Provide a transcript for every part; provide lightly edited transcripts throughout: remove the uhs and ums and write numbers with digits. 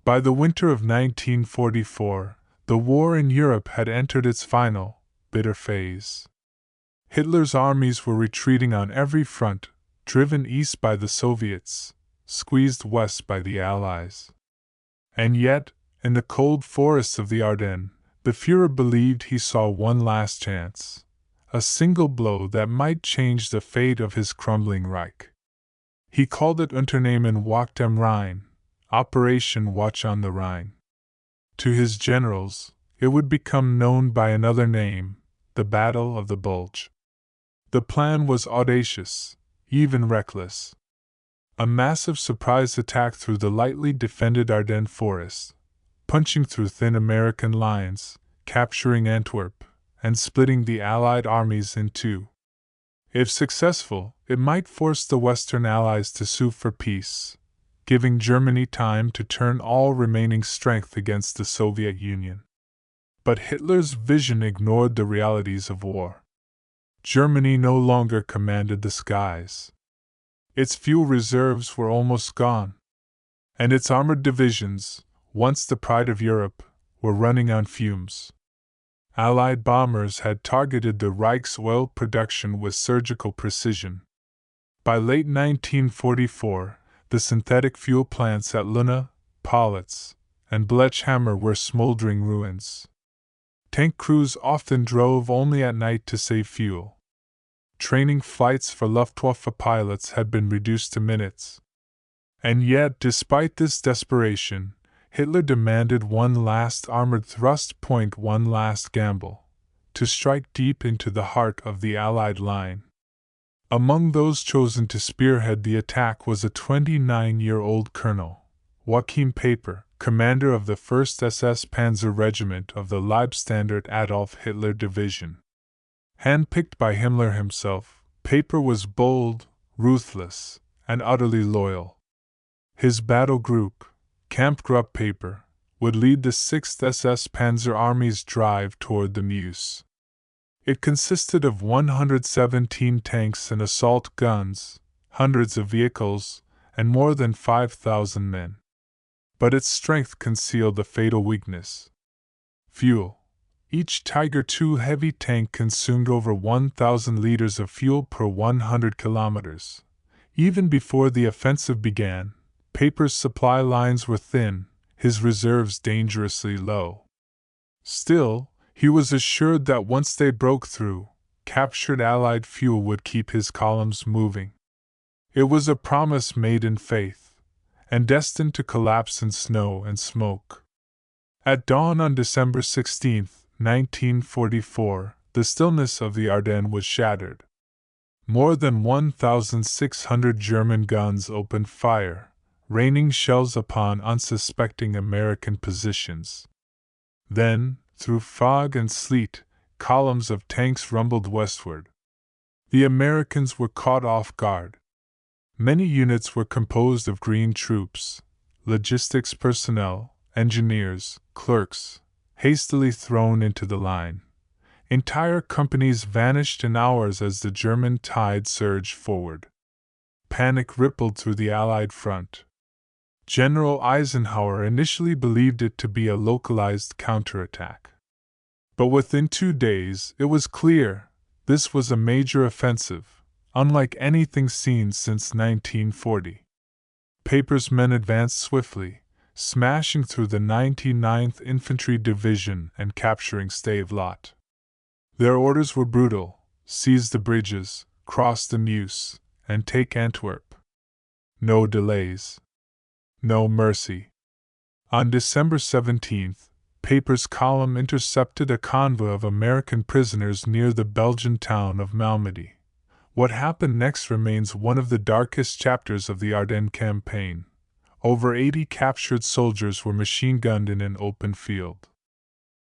By the winter of 1944, the war in Europe had entered its final, bitter phase. Hitler's armies were retreating on every front, driven east by the Soviets, squeezed west by the Allies. And yet, in the cold forests of the Ardennes, the Führer believed he saw one last chance, a single blow that might change the fate of his crumbling Reich. He called it Unternehmen Wacht am Rhein, Operation Watch on the Rhine. To his generals, it would become known by another name, the Battle of the Bulge. The plan was audacious, even reckless. A massive surprise attack through the lightly defended Ardennes forest, punching through thin American lines, capturing Antwerp, and splitting the Allied armies in two. If successful, it might force the Western Allies to sue for peace, giving Germany time to turn all remaining strength against the Soviet Union. But Hitler's vision ignored the realities of war. Germany no longer commanded the skies. Its fuel reserves were almost gone, and its armored divisions, once the pride of Europe, were running on fumes. Allied bombers had targeted the Reich's oil production with surgical precision. By late 1944, the synthetic fuel plants at Luna, Paulitz, and Blechhammer were smoldering ruins. Tank crews often drove only at night to save fuel. Training flights for Luftwaffe pilots had been reduced to minutes. And yet, despite this desperation, Hitler demanded one last armored thrust point, one last gamble, to strike deep into the heart of the Allied line. Among those chosen to spearhead the attack was a 29-year-old Colonel, Joachim Peiper, commander of the 1st SS Panzer Regiment of the Leibstandard Adolf Hitler Division. Handpicked by Himmler himself, Peiper was bold, ruthless, and utterly loyal. His battle group, Kampfgruppe Peiper, would lead the 6th SS Panzer Army's drive toward the Meuse. It consisted of 117 tanks and assault guns, hundreds of vehicles, and more than 5,000 men. But its strength concealed a fatal weakness: fuel. Each Tiger II heavy tank consumed over 1,000 liters of fuel per 100 kilometers. Even before the offensive began, Peiper's supply lines were thin, his reserves dangerously low. Still, he was assured that once they broke through, captured Allied fuel would keep his columns moving. It was a promise made in faith, and destined to collapse in snow and smoke. At dawn on December 16, 1944, the stillness of the Ardennes was shattered. More than 1,600 German guns opened fire, raining shells upon unsuspecting American positions. Then, through fog and sleet, columns of tanks rumbled westward. The Americans were caught off guard. Many units were composed of green troops, logistics personnel, engineers, clerks, hastily thrown into the line. Entire companies vanished in hours as the German tide surged forward. Panic rippled through the Allied front. General Eisenhower initially believed it to be a localized counterattack. But within 2 days, it was clear this was a major offensive, unlike anything seen since 1940. Peiper's men advanced swiftly, smashing through the 99th Infantry Division and capturing Stavelot. Their orders were brutal: seize the bridges, cross the Meuse, and take Antwerp. No delays. No mercy. On December 17th, Peiper's column intercepted a convoy of American prisoners near the Belgian town of Malmedy. What happened next remains one of the darkest chapters of the Ardennes campaign. Over 80 captured soldiers were machine-gunned in an open field.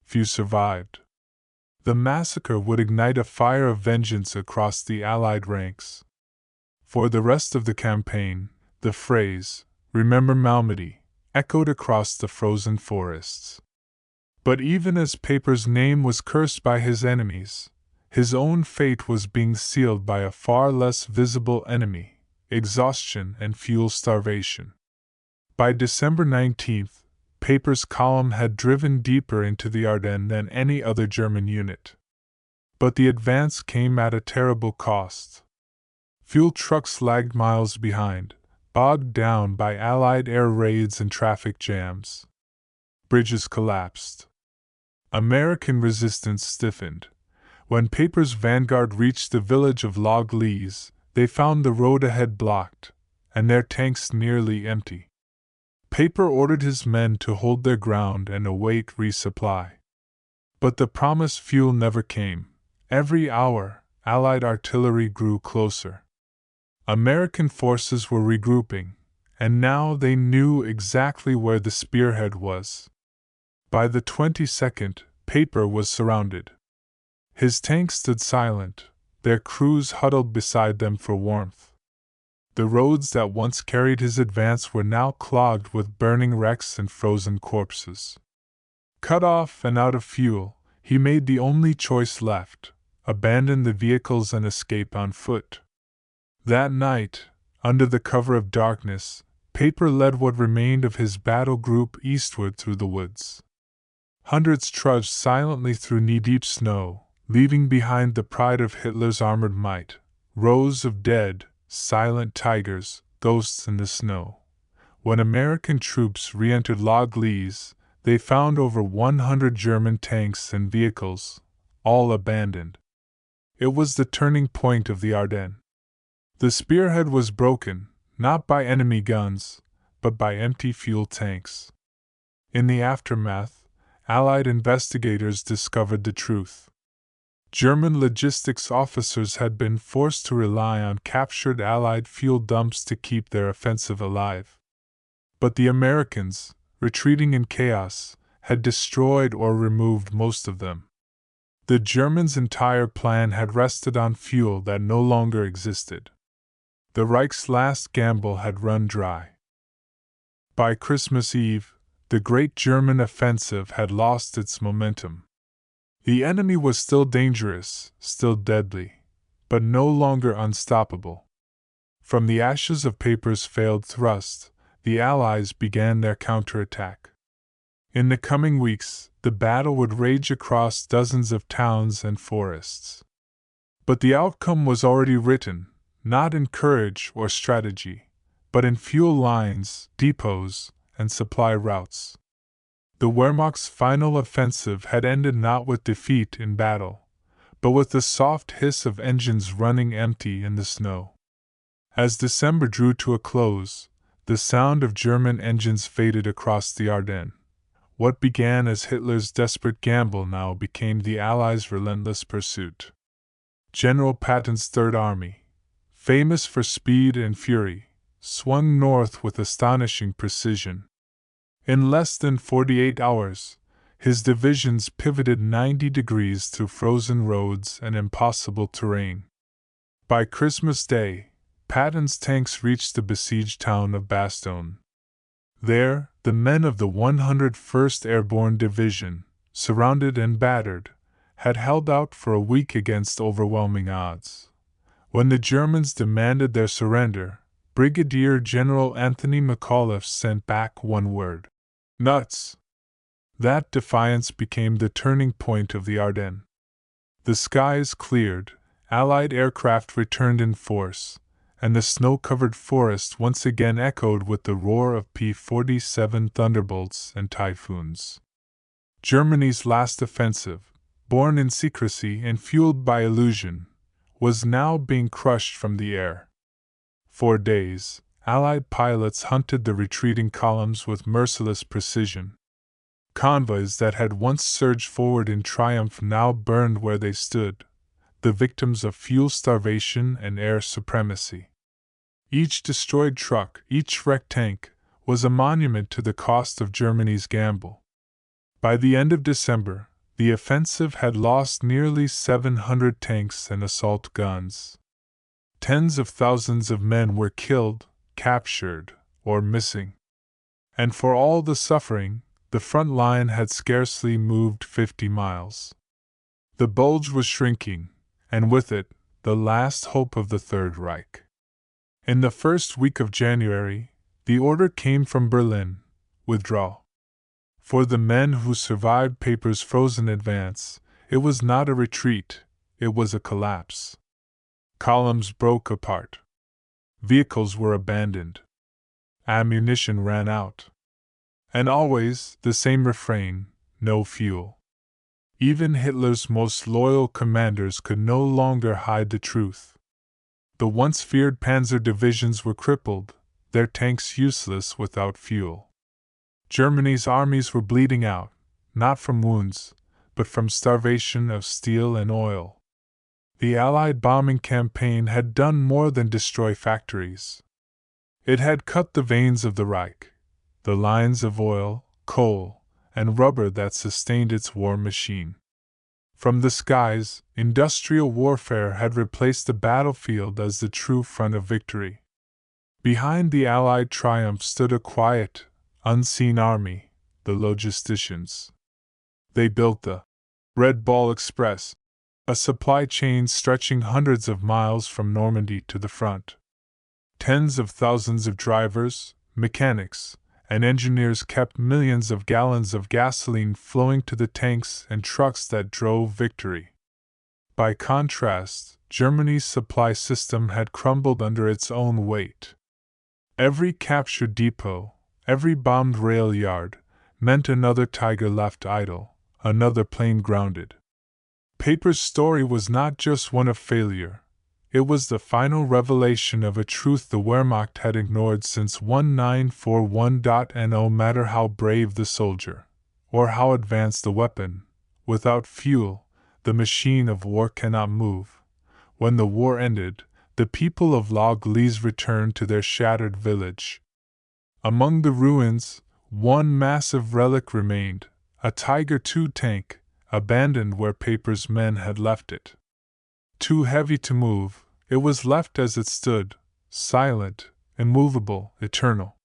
Few survived. The massacre would ignite a fire of vengeance across the Allied ranks. For the rest of the campaign, the phrase, "Remember Malmedy," echoed across the frozen forests. But even as Peiper's name was cursed by his enemies, his own fate was being sealed by a far less visible enemy: exhaustion and fuel starvation. By December 19th, Peiper's column had driven deeper into the Ardennes than any other German unit. But the advance came at a terrible cost. Fuel trucks lagged miles behind, bogged down by Allied air raids and traffic jams. Bridges collapsed. American resistance stiffened. When Peiper's vanguard reached the village of Log-Lys, they found the road ahead blocked, and their tanks nearly empty. Peiper ordered his men to hold their ground and await resupply. But the promised fuel never came. Every hour, Allied artillery grew closer. American forces were regrouping, and now they knew exactly where the spearhead was. By the 22nd, Peiper was surrounded. His tanks stood silent, their crews huddled beside them for warmth. The roads that once carried his advance were now clogged with burning wrecks and frozen corpses. Cut off and out of fuel, he made the only choice left: abandon the vehicles and escape on foot. That night, under the cover of darkness, Peiper led what remained of his battle group eastward through the woods. Hundreds trudged silently through knee-deep snow, leaving behind the pride of Hitler's armored might, rows of dead, silent tigers, ghosts in the snow. When American troops re-entered Log-Lys, they found over 100 German tanks and vehicles, all abandoned. It was the turning point of the Ardennes. The spearhead was broken, not by enemy guns, but by empty fuel tanks. In the aftermath, Allied investigators discovered the truth. German logistics officers had been forced to rely on captured Allied fuel dumps to keep their offensive alive. But the Americans, retreating in chaos, had destroyed or removed most of them. The Germans' entire plan had rested on fuel that no longer existed. The Reich's last gamble had run dry. By Christmas Eve, the great German offensive had lost its momentum. The enemy was still dangerous, still deadly, but no longer unstoppable. From the ashes of Peiper's failed thrust, the Allies began their counterattack. In the coming weeks, the battle would rage across dozens of towns and forests. But the outcome was already written, not in courage or strategy, but in fuel lines, depots, and supply routes. The Wehrmacht's final offensive had ended not with defeat in battle, but with the soft hiss of engines running empty in the snow. As December drew to a close, the sound of German engines faded across the Ardennes. What began as Hitler's desperate gamble now became the Allies' relentless pursuit. General Patton's Third Army, famous for speed and fury, swung north with astonishing precision. In less than 48 hours, his divisions pivoted 90 degrees through frozen roads and impossible terrain. By Christmas Day, Patton's tanks reached the besieged town of Bastogne. There, the men of the 101st Airborne Division, surrounded and battered, had held out for a week against overwhelming odds. When the Germans demanded their surrender, Brigadier General Anthony McAuliffe sent back one word: nuts. That defiance became the turning point of the Ardennes. The skies cleared, Allied aircraft returned in force, and the snow-covered forest once again echoed with the roar of P-47 Thunderbolts and Typhoons. Germany's last offensive, born in secrecy and fueled by illusion, was now being crushed from the air. For days, Allied pilots hunted the retreating columns with merciless precision. Convoys that had once surged forward in triumph now burned where they stood, the victims of fuel starvation and air supremacy. Each destroyed truck, each wrecked tank, was a monument to the cost of Germany's gamble. By the end of December, the offensive had lost nearly 700 tanks and assault guns. Tens of thousands of men were killed, captured, or missing. And for all the suffering, the front line had scarcely moved 50 miles. The Bulge was shrinking, and with it, the last hope of the Third Reich. In the first week of January, the order came from Berlin: withdraw. For the men who survived Peiper's frozen advance, it was not a retreat, it was a collapse. Columns broke apart. Vehicles were abandoned. Ammunition ran out. And always the same refrain: no fuel. Even Hitler's most loyal commanders could no longer hide the truth. The once feared panzer divisions were crippled, their tanks useless without fuel. Germany's armies were bleeding out, not from wounds, but from starvation of steel and oil. The Allied bombing campaign had done more than destroy factories. It had cut the veins of the Reich, the lines of oil, coal, and rubber that sustained its war machine. From the skies, industrial warfare had replaced the battlefield as the true front of victory. Behind the Allied triumph stood a quiet, unseen army, the logisticians. They built the Red Ball Express, a supply chain stretching hundreds of miles from Normandy to the front. Tens of thousands of drivers, mechanics, and engineers kept millions of gallons of gasoline flowing to the tanks and trucks that drove victory. By contrast, Germany's supply system had crumbled under its own weight. Every captured depot, every bombed rail yard, meant another Tiger left idle, another plane grounded. Peiper's story was not just one of failure. It was the final revelation of a truth the Wehrmacht had ignored since 1941. No matter how brave the soldier, or how advanced the weapon, without fuel, the machine of war cannot move. When the war ended, the people of Log-Lys returned to their shattered village. Among the ruins, one massive relic remained, a Tiger II tank, abandoned where Peiper's men had left it. Too heavy to move, it was left as it stood, silent, immovable, eternal.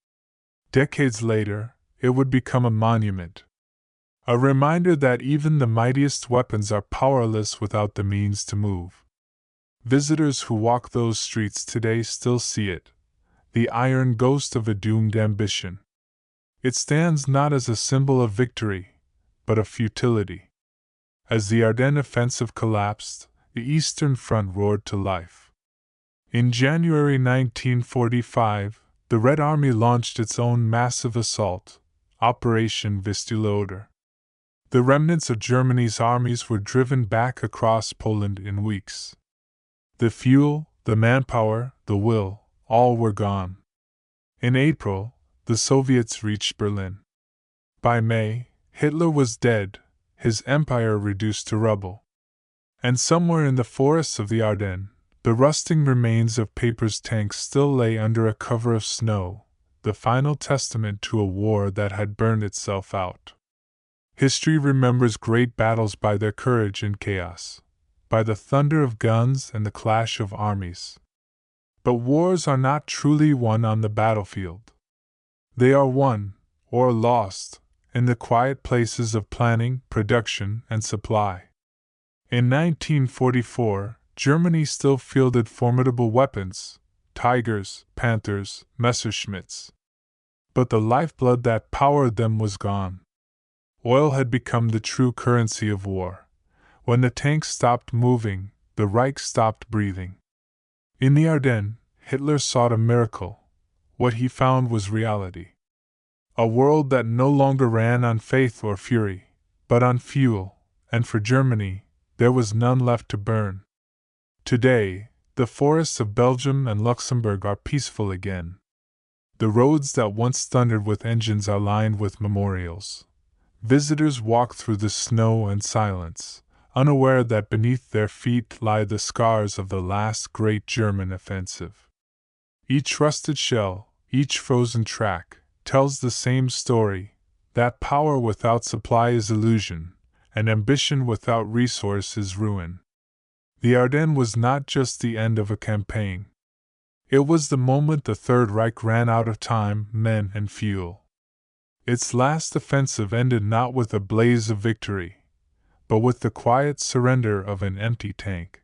Decades later, it would become a monument. A reminder that even the mightiest weapons are powerless without the means to move. Visitors who walk those streets today still see it, the iron ghost of a doomed ambition. It stands not as a symbol of victory, but of futility. As the Ardennes offensive collapsed, the Eastern Front roared to life. In January 1945, the Red Army launched its own massive assault, Operation Vistula-Oder. The remnants of Germany's armies were driven back across Poland in weeks. The fuel, the manpower, the will, all were gone. In April, the Soviets reached Berlin. By May, Hitler was dead, his empire reduced to rubble. And somewhere in the forests of the Ardennes, the rusting remains of Peiper's tanks still lay under a cover of snow, the final testament to a war that had burned itself out. History remembers great battles by their courage in chaos, by the thunder of guns and the clash of armies. But wars are not truly won on the battlefield. They are won, or lost, in the quiet places of planning, production, and supply. In 1944, Germany still fielded formidable weapons, Tigers, Panthers, Messerschmitts. But the lifeblood that powered them was gone. Oil had become the true currency of war. When the tanks stopped moving, the Reich stopped breathing. In the Ardennes, Hitler sought a miracle. What he found was reality. A world that no longer ran on faith or fury, but on fuel, and for Germany, there was none left to burn. Today, the forests of Belgium and Luxembourg are peaceful again. The roads that once thundered with engines are lined with memorials. Visitors walk through the snow and silence, unaware that beneath their feet lie the scars of the last great German offensive. Each rusted shell, each frozen track, tells the same story, that power without supply is illusion, and ambition without resource is ruin. The Ardennes was not just the end of a campaign. It was the moment the Third Reich ran out of time, men, and fuel. Its last offensive ended not with a blaze of victory, but with the quiet surrender of an empty tank.